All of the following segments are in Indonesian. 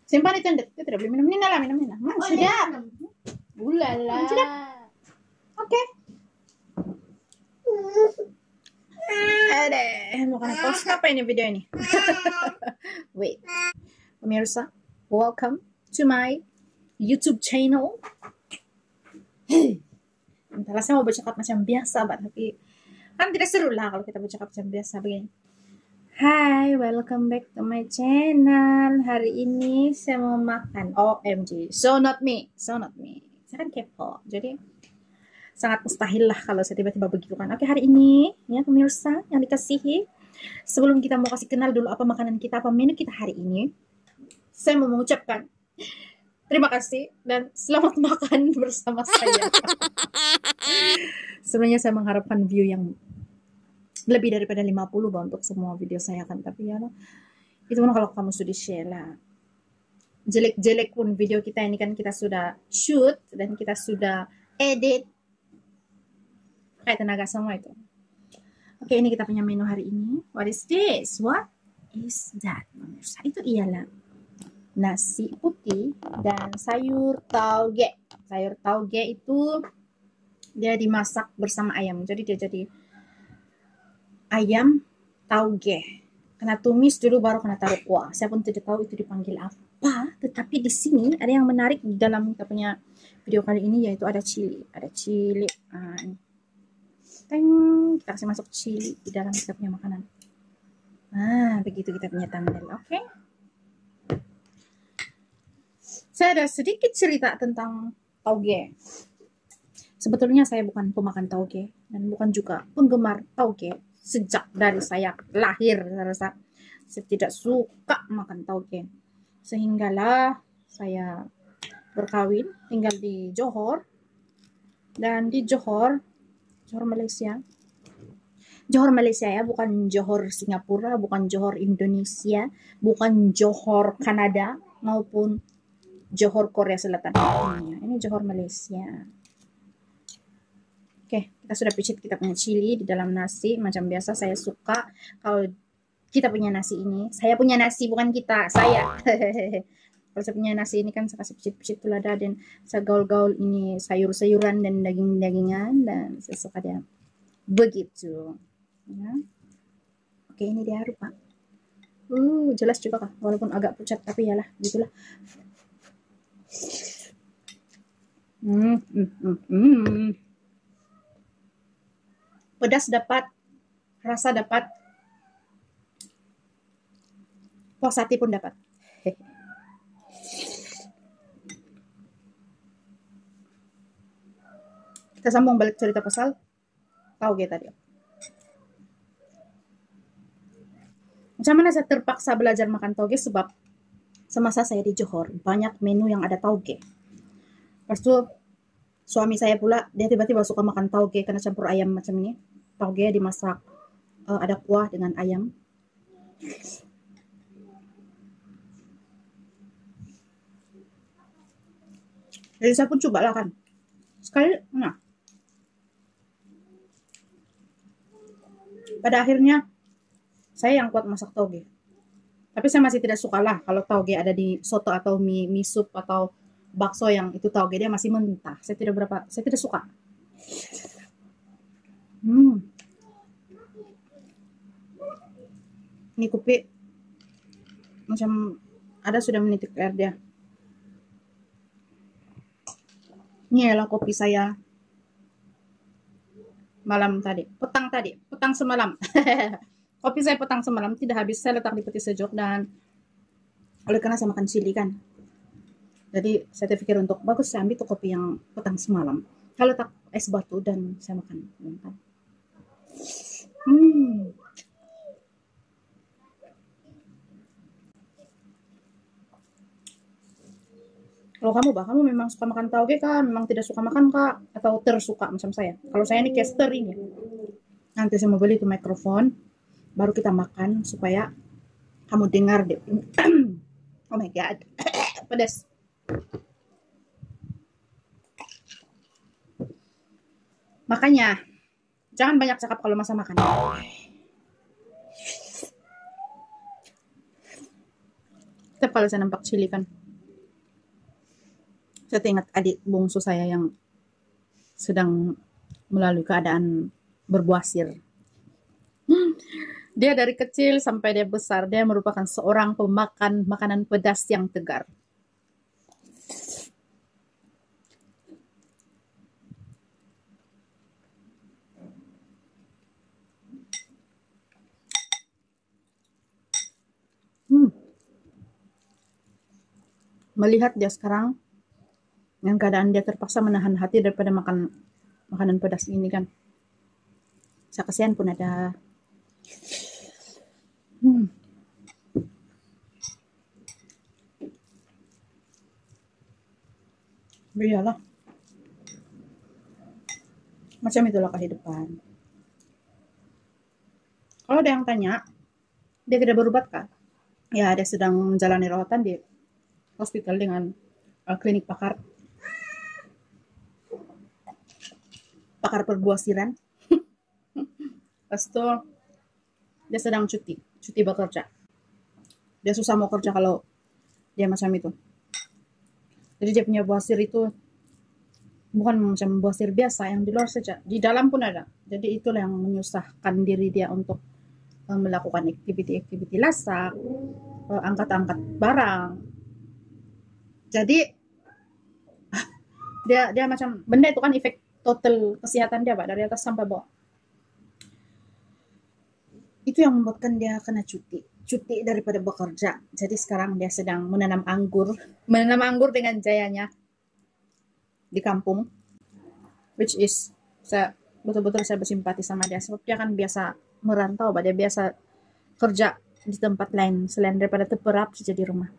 Simpan itu, Ndet. Kita tidak boleh minum. Minum lah, minum. Sudah. Ulala. Sudah. Oke. Mau kena post apa ini video ini? Wait. Pemirsa, welcome to my YouTube channel. Entahlah, saya mau bercakap macam biasa, tapi kan tidak seru lah kalau kita bercakap macam biasa begini. Hai, welcome back to my channel. Hari ini saya mau makan OMG. So not me. Saya kan kepo. Jadi sangat mustahil lah kalau saya tiba-tiba begitu kan. Oke, hari ini ya pemirsa yang dikasihi, sebelum kita mau kasih kenal dulu apa makanan kita, apa menu kita hari ini, saya mau mengucapkan terima kasih dan selamat makan bersama saya. Sebenarnya saya mengharapkan view yang lebih daripada 50 untuk semua video saya kan, tapi ya itu pun kalau kamu sudah share lah. Jelek-jelek pun video kita ini kan kita sudah shoot dan kita sudah edit, kayak tenaga semua itu. Oke, ini kita punya menu hari ini. What is this? What is that? Itu ialah nasi putih dan sayur tauge. Sayur tauge itu dia dimasak bersama ayam, jadi dia jadi ayam tauge. Kena tumis dulu baru kena taruh kuah. Saya pun tidak tahu itu dipanggil apa, tetapi di sini ada yang menarik di dalam kita punya video kali ini, yaitu ada chili. Ada chili. Kita kasih masuk chili di dalam kita punya makanan. Begitu kita punya thumbnail. Oke. Saya ada sedikit cerita tentang tauge. Sebetulnya saya bukan pemakan tauge dan bukan juga penggemar tauge. Sejak dari saya lahir, saya tidak suka makan tauge. Sehinggalah saya berkawin, tinggal di Johor. Dan di Johor Malaysia. Johor Malaysia ya, bukan Johor Singapura, bukan Johor Indonesia, bukan Johor Kanada, maupun Johor Korea Selatan. Ini Johor Malaysia. Oke, kita sudah picit kita punya chili di dalam nasi. Macam biasa saya suka kalau kita punya nasi ini. Saya punya nasi, bukan kita, saya. Kalau saya punya nasi ini kan saya kasih picit-picit lada dan saya gaul-gaul ini sayur-sayuran dan daging-dagingan, dan saya suka dia begitu. Ya. Oke, ini dia rupa. Jelas juga kah? Walaupun agak pucat, tapi yalah, gitulah. Pedas dapat, rasa dapat, puas hati pun dapat. Kita sambung balik cerita pasal tauge tadi. Macam mana saya terpaksa belajar makan tauge? Sebab semasa saya di Johor banyak menu yang ada tauge. Lepas itu suami saya pula, dia tiba-tiba suka makan tauge karena campur ayam macam ini. Tauge dimasak ada kuah dengan ayam. Jadi saya pun coba lah kan. Sekali, pada akhirnya saya yang kuat masak tauge. Tapi saya masih tidak suka lah kalau tauge ada di soto atau mie sup atau bakso yang itu tauge dia masih mentah. Saya tidak suka. Ini kopi macam ada sudah menitik air dia. Ini adalah kopi saya petang semalam. Kopi saya petang semalam tidak habis, saya letak di peti sejuk, dan oleh karena saya makan chili kan, jadi saya terpikir untuk bagus saya ambil tuh kopi yang petang semalam, kalau letak es batu dan saya makan. Kalau kamu memang suka makan tauge kah? Memang tidak suka makan kah? Atau tersuka macam saya? Kalau saya ini caster ini. Nanti saya mau beli tuh mikrofon, baru kita makan supaya kamu dengar deh. Oh my god, pedas. Makanya jangan banyak cakap kalau masa makan. Tapi kalau saya nampak chili kan, saya teringat adik bungsu saya yang sedang melalui keadaan berbuasir. Dia dari kecil sampai dia besar, dia merupakan seorang pemakan makanan pedas yang tegar. Melihat dia sekarang, dengan keadaan dia terpaksa menahan hati daripada makan makanan pedas ini kan. Saya kasihan pun ada. Iyalah. Macam itulah kehidupan. Kalau ada yang tanya, dia tidak berobat kah? Ya, dia sedang menjalani rawatan di hospital dengan klinik pakar perbuasiran. Pas itu dia sedang cuti bekerja. Dia susah mau kerja kalau dia macam itu. Jadi dia punya buasir itu bukan macam buasir biasa yang di luar saja, di dalam pun ada. Jadi itulah yang menyusahkan diri dia untuk melakukan aktiviti lasak, angkat-angkat barang. Jadi dia macam benda itu kan efek total kesehatan dia Pak, dari atas sampai bawah. Itu yang membuatkan dia kena cuti daripada bekerja. Jadi sekarang dia sedang menanam anggur dengan jayanya di kampung, which is betul-betul saya bersimpati sama dia, sebab dia kan biasa merantau, dia biasa kerja di tempat lain selain daripada terperap saja di rumah.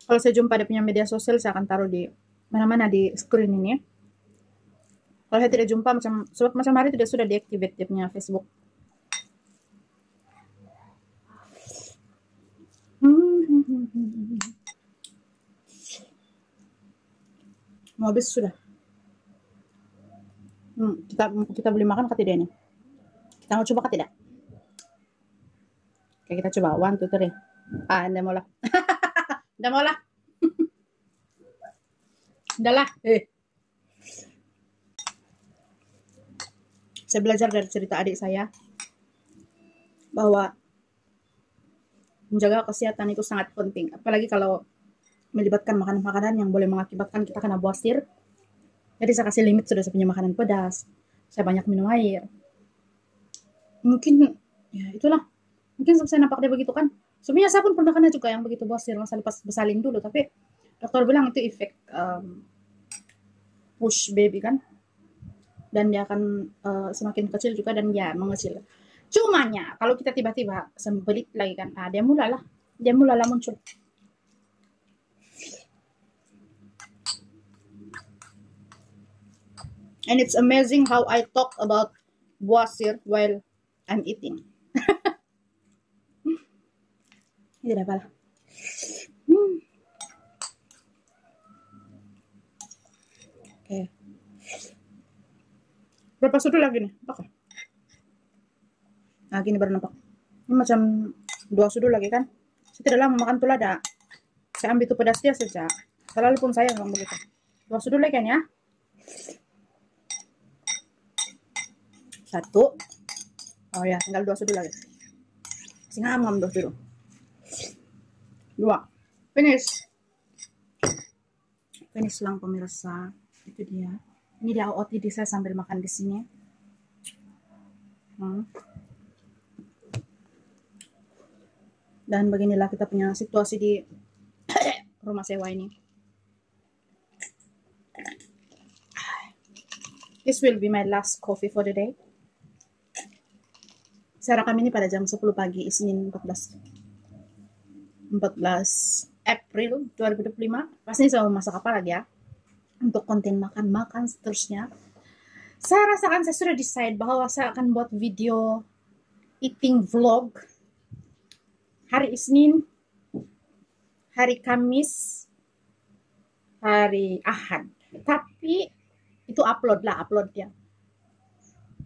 Kalau saya jumpa dia punya media sosial, saya akan taruh di mana-mana di screen ini. Kalau saya tidak jumpa, sebab macam hari tidak sudah deactivate dia punya Facebook. Mau habis sudah. Kita beli makan kah tidak ini? Kita mau coba kah tidak? Oke, kita coba. 1, 2, 3. Anda mau lah. Anda mau lah. Udah lah. Saya belajar dari cerita adik saya bahwa menjaga kesehatan itu sangat penting. Apalagi kalau melibatkan makanan-makanan yang boleh mengakibatkan kita kena buasir. Jadi saya kasih limit sudah, saya punya makanan pedas. Saya banyak minum air. Mungkin, ya itulah. Mungkin saya nampak dia begitu kan. Sebenarnya saya pun pernah kena juga yang begitu buasir, masa pas bersalin dulu. Tapi dokter bilang itu efek push baby kan. Dan dia akan semakin kecil juga dan ya mengecil. Cumanya kalau kita tiba-tiba sembelit lagi kan, dia mulalah muncul. And it's amazing how I talk about buasir while I'm eating. Tidak apa-apa. Oke. Berapa sudut lagi nih? Apakah? Nah, gini baru nampak. Ini macam 2 sudut lagi kan? Saya tidak lama makan tulada. Saya ambil itu pedasnya saja. Selalu pun saya bilang begitu. 2 sudut lagi kan ya? 1. Oh ya, tinggal 2 sudut lagi. Masih ngam 2 sudut. 2. Finish. Finish lang pemirsa. Itu dia. Ini dia OOTD saya sambil makan di sini. Dan beginilah kita punya situasi di rumah sewa ini. This will be my last coffee for the day. Saya rekam ini pada jam 10 pagi, Isnin 14 April 2025. Pasti saya mau masak apa lagi ya? Untuk konten makan-makan seterusnya. Saya rasakan saya sudah decide bahwa saya akan buat video eating vlog hari Isnin, hari Kamis, hari Ahad. Tapi itu upload ya.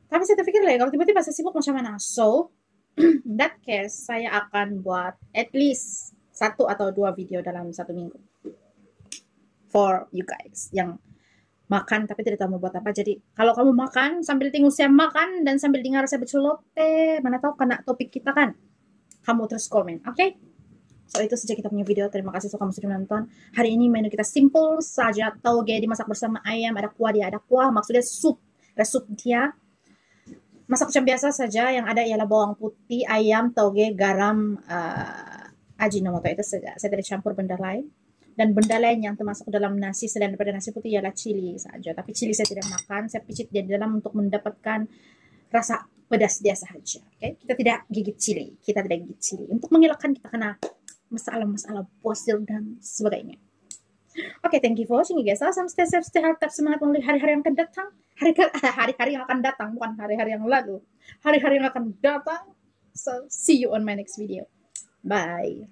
Tapi saya terpikir lah, kalau tiba-tiba saya sibuk macam mana? So, in that case, saya akan buat at least 1 atau 2 video dalam 1 minggu. For you guys yang makan tapi tidak tahu mau buat apa. Jadi kalau kamu makan sambil tengok saya makan dan sambil dengar saya berceloteh, mana tahu kena topik kita kan. Kamu terus komen, oke? Okay? So itu saja kita punya video. Terima kasih kamu sudah menonton. Hari ini menu kita simple saja, tauge dimasak bersama ayam, ada kuah dia, ada kuah, maksudnya sup, ada sup dia. Masak macam biasa saja, yang ada ialah bawang putih, ayam, tauge, garam, ajinomoto, itu saja. Saya tidak campur benda lain. Dan benda lain yang termasuk dalam nasi selain daripada nasi putih ialah cili saja. Tapi cili saya tidak makan, saya picit dia di dalam untuk mendapatkan rasa pedas dia sahaja. Okay? Kita tidak gigit cili, untuk mengelakkan kita kena masalah-masalah fosil dan sebagainya. Okay, thank you for watching guys. Awesome, stay safe, stay healthy, tetap semangat melalui hari-hari yang akan datang. Hari-hari yang akan datang, bukan hari-hari yang lalu. Hari-hari yang akan datang. So, see you on my next video. Bye.